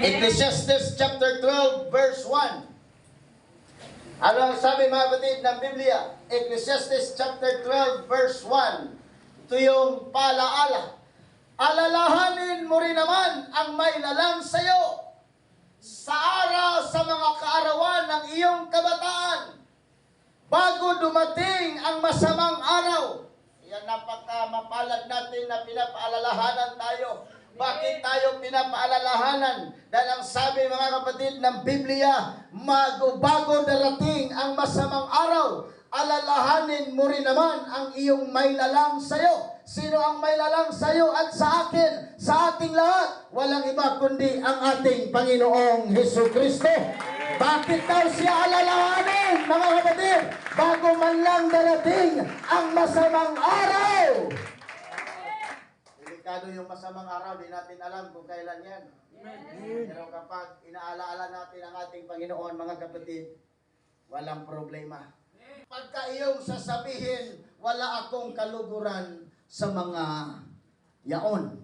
Ecclesiastes chapter 12 verse 1. Ano ang sabi mga kapatid ng Biblia? Ecclesiastes chapter 12 verse 1. Ito yung paalaala. Alalahanin mo rin naman ang mailalang sa iyo sa araw sa mga kaarawan ng iyong kabataan bago dumating ang masamang araw. Yan napaka-mapalad natin na pinapaalalahanan tayo. Bakit tayo pinapaalalahanan? Dahil ang sabi mga kapatid ng Biblia, bago darating ang masamang araw, alalahanin mo rin naman ang iyong mailalang sa'yo. Sino ang mailalang sa'yo at sa akin, sa ating lahat? Walang iba kundi ang ating Panginoong Hesukristo. Bakit daw siya alalahanin, mga kapatid? Bago man lang darating ang masamang araw. Delikado yung masamang araw, di natin alam kung kailan yan. Pero kapag inaalaala natin ang ating Panginoon, mga kapatid, walang problema. Pagka iyong sasabihin, wala akong kaluguran sa mga yaon.